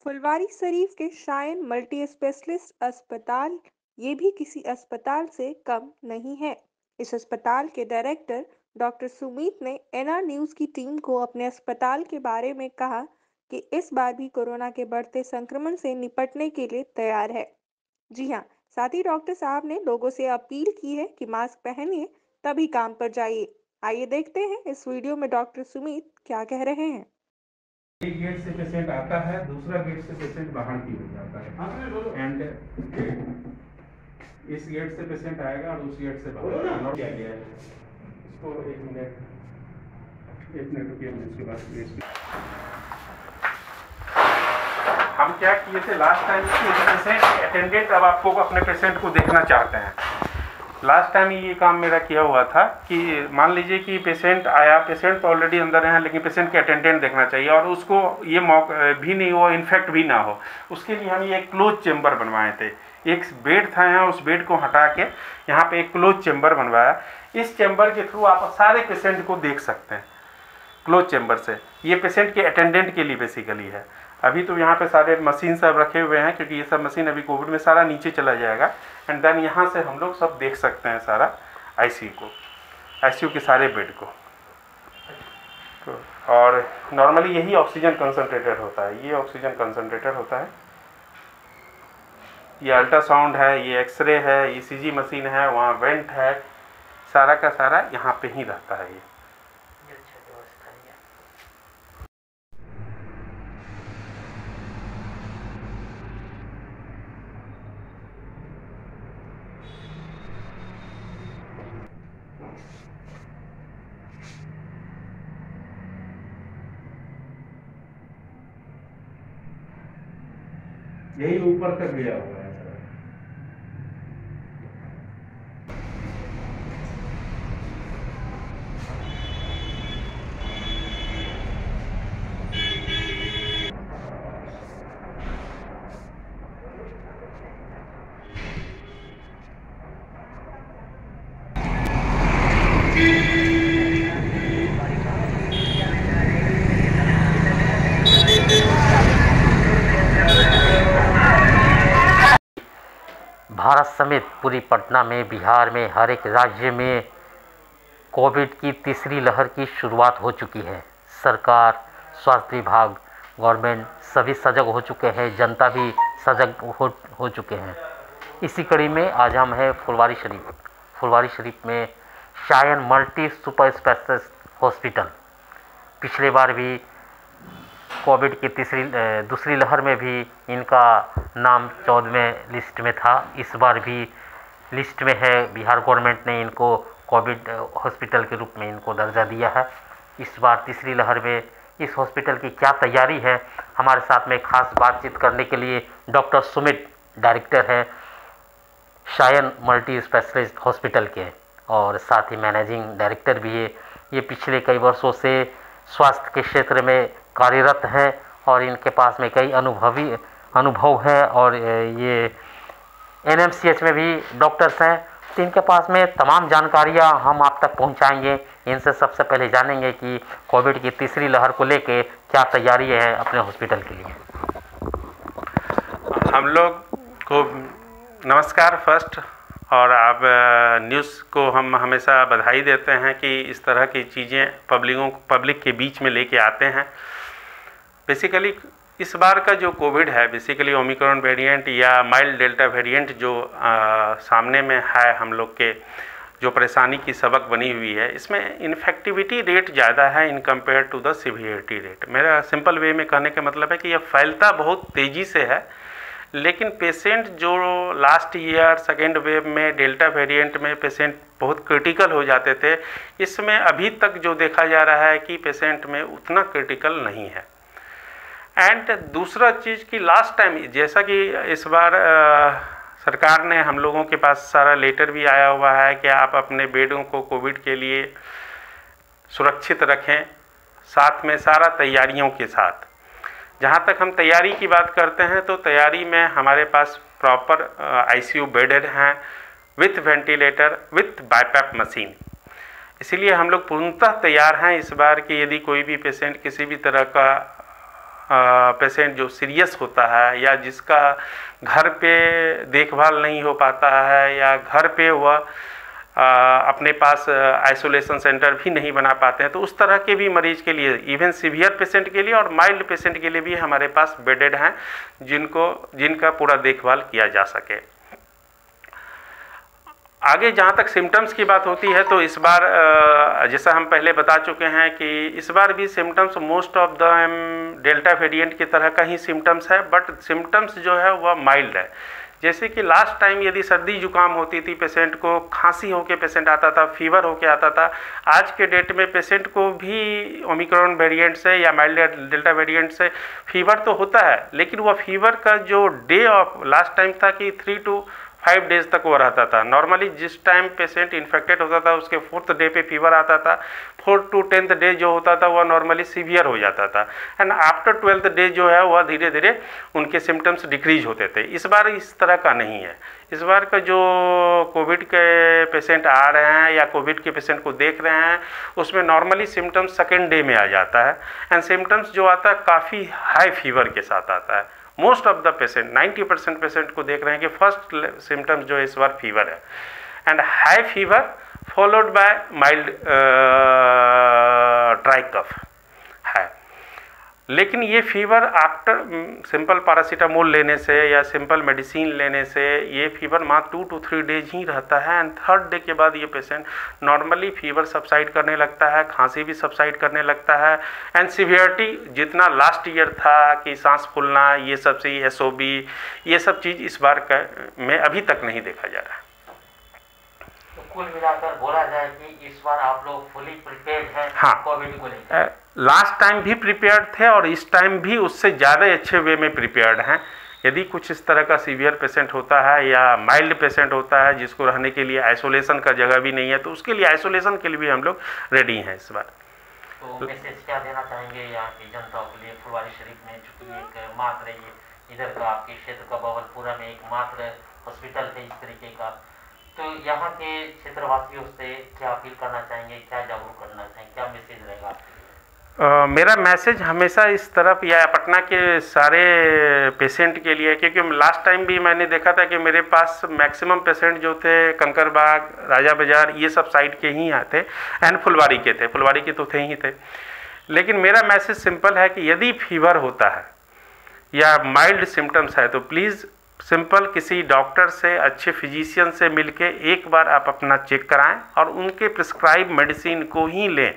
फुलवारी शरीफ के shine multi specialist अस्पताल ये भी किसी अस्पताल से कम नहीं है। इस अस्पताल के डायरेक्टर डॉक्टर सुमीत ने एनआर न्यूज़ की टीम को अपने अस्पताल के बारे में कहा कि इस बार भी कोरोना के बढ़ते संक्रमण से निपटने के लिए तैयार है। जी हाँ, साथ ही डॉक्टर साहब ने लोगों से अपील की है कि मास्क पहनिए तभी काम पर जाइए। आइए देखते हैं इस वीडियो में डॉक्टर सुमीत क्या कह रहे हैं। एक गेट से पेशेंट आता है, दूसरा गेट से पेशेंट बाहर की ओर जाता है एंड इस गेट से पेशेंट आएगा और उस गेट से बाहर किया गया है। इसको एक मिनट रुकिए, इसके बाद हम क्या किए थे लास्ट टाइम कि पेशेंट अटेंडेंट अब आपको अपने पेशेंट को देखना चाहते हैं। लास्ट टाइम ये काम मेरा किया हुआ था कि मान लीजिए कि पेशेंट आया, पेशेंट तो ऑलरेडी अंदर है लेकिन पेशेंट के अटेंडेंट देखना चाहिए और उसको ये मौका भी नहीं हो, इन्फेक्ट भी ना हो, उसके लिए हम ये क्लोज चेम्बर बनवाए थे। एक बेड था यहाँ, उस बेड को हटा के यहाँ पे एक क्लोज चेम्बर बनवाया। इस चेम्बर के थ्रू आप सारे पेशेंट को देख सकते हैं क्लोज चेम्बर से। ये पेशेंट के अटेंडेंट के लिए बेसिकली है। अभी तो यहाँ पे सारे मशीन सब रखे हुए हैं क्योंकि ये सब मशीन अभी कोविड में सारा नीचे चला जाएगा एंड देन यहाँ से हम लोग सब देख सकते हैं सारा आईसीयू के सारे बेड को। तो और नॉर्मली यही ऑक्सीजन कंसंट्रेटर होता है, ये ऑक्सीजन कंसंट्रेटर होता है, ये अल्ट्रासाउंड है, ये एक्सरे है, ईसीजी मशीन है, वहाँ वेंट है, सारा का सारा यहाँ पे ही रहता है। ये यही ऊपर तक गया हुआ है सर। भारत समेत पूरी पटना में, बिहार में, हर एक राज्य में कोविड की तीसरी लहर की शुरुआत हो चुकी है। सरकार, स्वास्थ्य विभाग, गवर्नमेंट सभी सजग हो चुके हैं, जनता भी सजग हो चुके हैं। इसी कड़ी में आज हम हैं फुलवारी शरीफ में shine multi super specialist hospital. पिछले बार भी कोविड की दूसरी लहर में भी इनका नाम 14वें लिस्ट में था, इस बार भी लिस्ट में है। बिहार गवर्नमेंट ने इनको कोविड हॉस्पिटल के रूप में इनको दर्जा दिया है। इस बार तीसरी लहर में इस हॉस्पिटल की क्या तैयारी है, हमारे साथ में खास बातचीत करने के लिए डॉक्टर सुमित डायरेक्टर हैं शाइन मल्टी स्पेशलिस्ट हॉस्पिटल के और साथ ही मैनेजिंग डायरेक्टर भी है। ये पिछले कई वर्षों से स्वास्थ्य के क्षेत्र में कार्यरत हैं और इनके पास में कई अनुभव है और ये एनएमसीएच में भी डॉक्टर्स हैं, तो इनके पास में तमाम जानकारियां हम आप तक पहुंचाएंगे। इनसे सबसे पहले जानेंगे कि कोविड की तीसरी लहर को लेके क्या तैयारी है अपने हॉस्पिटल के लिए। हम लोग को नमस्कार फर्स्ट, और आप न्यूज़ को हम हमेशा बधाई देते हैं कि इस तरह की चीज़ें पब्लिक के बीच में लेके आते हैं। बेसिकली इस बार का जो कोविड है, बेसिकली ओमिक्रॉन वेरिएंट या माइल्ड डेल्टा वेरिएंट जो सामने में है, हम लोग के जो परेशानी की सबक बनी हुई है, इसमें इन्फेक्टिविटी रेट ज़्यादा है in compare to the severity rate. मेरा सिंपल वे में कहने का मतलब है कि यह फैलता बहुत तेज़ी से है, लेकिन पेशेंट जो लास्ट ईयर सेकेंड वेव में डेल्टा वेरिएंट में पेशेंट बहुत क्रिटिकल हो जाते थे, इसमें अभी तक जो देखा जा रहा है कि पेशेंट में उतना क्रिटिकल नहीं है। एंड दूसरा चीज़ कि लास्ट टाइम जैसा कि इस बार सरकार ने हम लोगों के पास सारा लेटर भी आया हुआ है कि आप अपने बेडों को कोविड के लिए सुरक्षित रखें, साथ में सारा तैयारियों के साथ। जहाँ तक हम तैयारी की बात करते हैं तो तैयारी में हमारे पास प्रॉपर आईसीयू बेडेड हैं with ventilator with BiPAP machine. इसीलिए हम लोग पूर्णतः तैयार हैं इस बार कि यदि कोई भी पेशेंट किसी भी तरह का पेशेंट जो सीरियस होता है या जिसका घर पे देखभाल नहीं हो पाता है या घर पे वह अपने पास आइसोलेशन सेंटर भी नहीं बना पाते हैं, तो उस तरह के भी मरीज के लिए, इवन सीवियर पेशेंट के लिए और माइल्ड पेशेंट के लिए भी हमारे पास बेडेड हैं जिनका पूरा देखभाल किया जा सके। आगे जहाँ तक सिम्टम्स की बात होती है तो इस बार जैसा हम पहले बता चुके हैं कि इस बार भी symptoms most of the delta variant की तरह का ही सिम्टम्स है, बट सिम्टम्स जो है वह माइल्ड है। जैसे कि लास्ट टाइम यदि सर्दी जुकाम होती थी, पेशेंट को खांसी होके पेशेंट आता था, फीवर होके आता था, आज के डेट में पेशेंट को भी ओमिक्रॉन वेरिएंट से या माइल्ड डेल्टा वेरिएंट से फीवर तो होता है, लेकिन वह फीवर का जो डे ऑफ लास्ट टाइम था कि 3 to 5 डेज तक वो रहता था। नॉर्मली जिस टाइम पेशेंट इन्फेक्टेड होता था उसके 4th डे पे फीवर आता था, 4th to 10th डे जो होता था वह नॉर्मली सीवियर हो जाता था, एंड आफ्टर 12th डे जो है वह धीरे धीरे उनके सिम्टम्स डिक्रीज होते थे। इस बार इस तरह का नहीं है। इस बार का जो कोविड के पेशेंट आ रहे हैं या कोविड के पेशेंट को देख रहे हैं उसमें नॉर्मली सिम्टम्स 2nd डे में आ जाता है, एंड सिम्टम्स जो आता है काफ़ी हाई फीवर के साथ आता है। Most of the patient 90% patient को देख रहे हैं कि फर्स्ट सिम्टम्स जो है इस बार फीवर है, and high fever followed by mild dry cough है। लेकिन ये फीवर आफ्टर सिंपल पैरासीटामोल लेने से या सिंपल मेडिसिन लेने से ये फीवर मात्र 2 to 3 डेज ही रहता है, एंड 3rd डे के बाद ये पेशेंट नॉर्मली फीवर सबसाइड करने लगता है, खांसी भी सबसाइड करने लगता है, एंड सीवियरिटी जितना लास्ट ईयर था कि सांस फूलना ये सब से SOB ये सब चीज़ इस बार में अभी तक नहीं देखा जा रहा है। तो कुल मिलाकर बोला जाए कि इस बार आप लोग फुली प्रिपेयर्ड हैं हाँ, कोविड को लेकर। लास्ट टाइम भी प्रिपेयर्ड थे और इस टाइम भी उससे ज़्यादा अच्छे वे में प्रिपेयर्ड हैं। यदि कुछ इस तरह का सीवियर पेशेंट होता है या माइल्ड पेशेंट होता है जिसको रहने के लिए आइसोलेशन का जगह भी नहीं है, तो उसके लिए आइसोलेशन के लिए भी हम लोग रेडी हैं इस बार। तो मैसेज क्या देना चाहेंगे यहाँ की जनता के लिए? फुलवारी शरीफ में चूँकि एक मात्र ये इधर का आपके क्षेत्र का बवलपुरा में एक मात्र हॉस्पिटल है इस तरीके का, तो यहाँ के क्षेत्रवासियों से क्या अपील करना चाहेंगे, क्या जागरूक करना चाहेंगे, क्या मैसेज रहेगा? मेरा मैसेज हमेशा इस तरफ या पटना के सारे पेशेंट के लिए, क्योंकि लास्ट टाइम भी मैंने देखा था कि मेरे पास मैक्सिमम पेशेंट जो थे कंकरबाग, राजा बाज़ार ये सब साइड के ही आते एंड फुलवारी के थे, फुलवारी के तो थे ही थे। लेकिन मेरा मैसेज सिंपल है कि यदि फीवर होता है या माइल्ड सिम्टम्स है तो प्लीज़ सिंपल किसी डॉक्टर से, अच्छे फिजिशियन से मिलके एक बार आप अपना चेक कराएं और उनके प्रिस्क्राइब मेडिसिन को ही लें।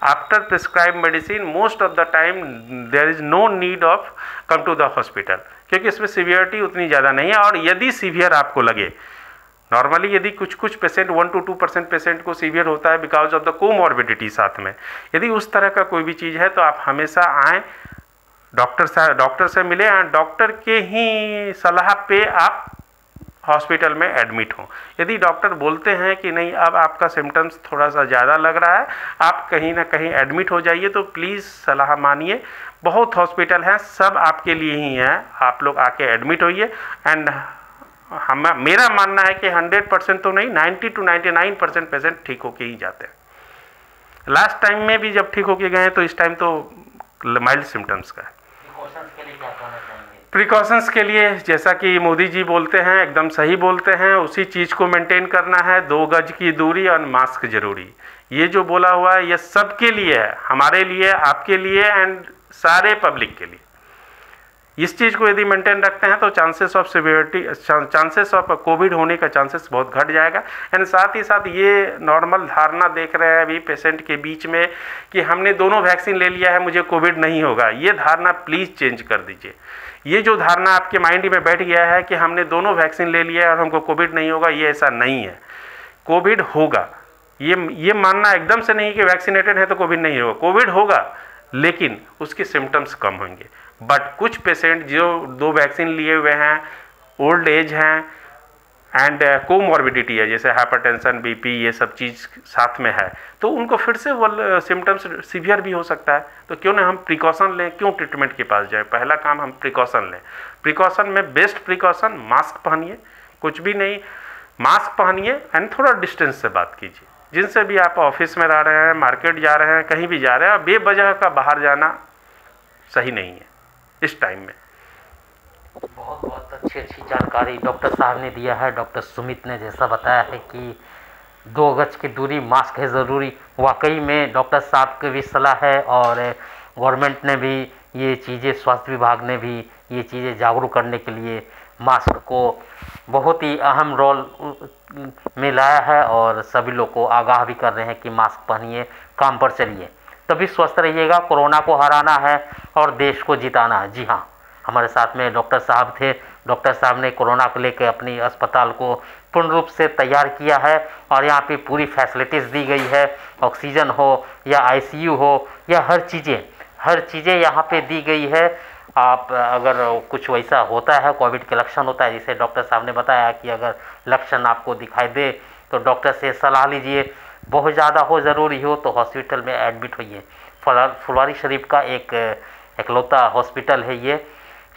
After prescribe medicine most of the time there is no need of come to the hospital, क्योंकि इसमें सीवियरिटी उतनी ज़्यादा नहीं है। और यदि सीवियर आपको लगे, नॉर्मली यदि कुछ पेशेंट 1 to 2% पेशेंट को सीवियर होता है बिकॉज ऑफ द कोमॉर्बिडिटी साथ में, यदि उस तरह का कोई भी चीज़ है तो आप हमेशा आएँ, डॉक्टर से मिले, एंड डॉक्टर के ही सलाह पे आप हॉस्पिटल में एडमिट हों। यदि डॉक्टर बोलते हैं कि नहीं अब आपका सिम्टम्स थोड़ा सा ज़्यादा लग रहा है, आप कहीं ना कहीं एडमिट हो जाइए, तो प्लीज़ सलाह मानिए। बहुत हॉस्पिटल हैं, सब आपके लिए ही हैं, आप लोग आके एडमिट होइए। एंड मेरा मानना है कि 100% तो नहीं, 90 to 99% पेशेंट ठीक होके ही जाते हैं। लास्ट टाइम में भी जब ठीक होके गए हैं तो इस टाइम तो माइल्ड सिम्टम्स का है। प्रिकॉशंस के लिए जैसा कि मोदी जी बोलते हैं, एकदम सही बोलते हैं, उसी चीज़ को मेंटेन करना है। 2 गज की दूरी और मास्क जरूरी, ये जो बोला हुआ है ये सबके लिए है, हमारे लिए, आपके लिए, एंड सारे पब्लिक के लिए। इस चीज़ को यदि मेंटेन रखते हैं तो chances of severity, chances of Covid होने का चांसेस बहुत घट जाएगा। एंड साथ ही साथ ये नॉर्मल धारणा देख रहे हैं अभी पेशेंट के बीच में कि हमने दोनों वैक्सीन ले लिया है, मुझे कोविड नहीं होगा, ये धारणा प्लीज़ चेंज कर दीजिए। ये जो धारणा आपके माइंड में बैठ गया है कि हमने दोनों वैक्सीन ले लिया है और हमको कोविड नहीं होगा, ये ऐसा नहीं है। कोविड होगा, ये मानना एकदम से नहीं कि वैक्सीनेटेड है तो कोविड नहीं होगा, कोविड होगा, लेकिन उसके सिम्टम्स कम होंगे। बट कुछ पेशेंट जो 2 वैक्सीन लिए हुए हैं, ओल्ड एज हैं, एंड कोमॉर्बिडिटी है, जैसे हाइपरटेंशन, BP ये सब चीज़ साथ में है, तो उनको फिर से वो सिम्टम्स सीवियर भी हो सकता है। तो क्यों ना हम प्रिकॉशन लें, क्यों ट्रीटमेंट के पास जाएं? पहला काम हम प्रिकॉशन लें। प्रिकॉशन में बेस्ट प्रिकॉशन मास्क पहनिए, कुछ भी नहीं, मास्क पहनिए एंड थोड़ा डिस्टेंस से बात कीजिए। जिनसे भी आप ऑफिस में रह रहे हैं, मार्केट जा रहे हैं, कहीं भी जा रहे हैं, बेवजह का बाहर जाना सही नहीं है। इस टाइम में। बहुत बहुत अच्छी अच्छी जानकारी डॉक्टर साहब ने दिया है। डॉक्टर सुमित ने जैसा बताया है कि 2 गज की दूरी, मास्क है ज़रूरी, वाकई में डॉक्टर साहब की भी सलाह है और गवर्नमेंट ने भी ये चीज़ें, स्वास्थ्य विभाग ने भी ये चीज़ें जागरूक करने के लिए मास्क को बहुत ही अहम रोल में लाया है और सभी लोग को आगाह भी कर रहे हैं कि मास्क पहनिए, काम पर चलिए, तभी स्वस्थ रहिएगा। कोरोना को हराना है और देश को जिताना है। जी हाँ, हमारे साथ में डॉक्टर साहब थे। डॉक्टर साहब ने कोरोना को लेकर अपनी अस्पताल को पूर्ण रूप से तैयार किया है और यहाँ पे पूरी फैसिलिटीज़ दी गई है। ऑक्सीजन हो या आईसीयू हो या हर चीज़ें यहाँ पे दी गई है। आप अगर कुछ वैसा होता है, कोविड के लक्षण होता है, जिसे डॉक्टर साहब ने बताया कि अगर लक्षण आपको दिखाई दे तो डॉक्टर से सलाह लीजिए। बहुत ज़्यादा हो, ज़रूरी हो तो हॉस्पिटल में एडमिट होइए। फुलवारी शरीफ का एक एकलौता हॉस्पिटल है ये,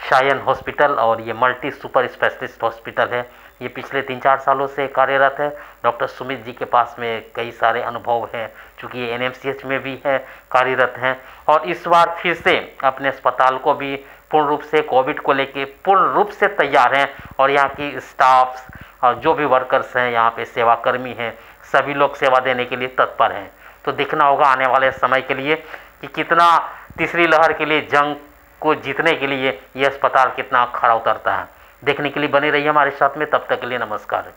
शायन हॉस्पिटल, और ये मल्टी सुपर स्पेशलिस्ट हॉस्पिटल है। ये पिछले 3-4 सालों से कार्यरत है। डॉक्टर सुमित जी के पास में कई सारे अनुभव हैं, चूँकि ये एनएमसीएच में भी है, कार्यरत हैं और इस बार फिर से अपने अस्पताल को भी पूर्ण रूप से कोविड को लेके पूर्ण रूप से तैयार हैं और यहाँ की स्टाफ्स और जो भी वर्कर्स हैं, यहाँ पे सेवाकर्मी हैं, सभी लोग सेवा देने के लिए तत्पर हैं। तो देखना होगा आने वाले समय के लिए कि कितना तीसरी लहर के लिए जंग को जीतने के लिए ये अस्पताल कितना खरा उतरता है। देखने के लिए बने रहिए हमारे साथ में। तब तक के लिए नमस्कार।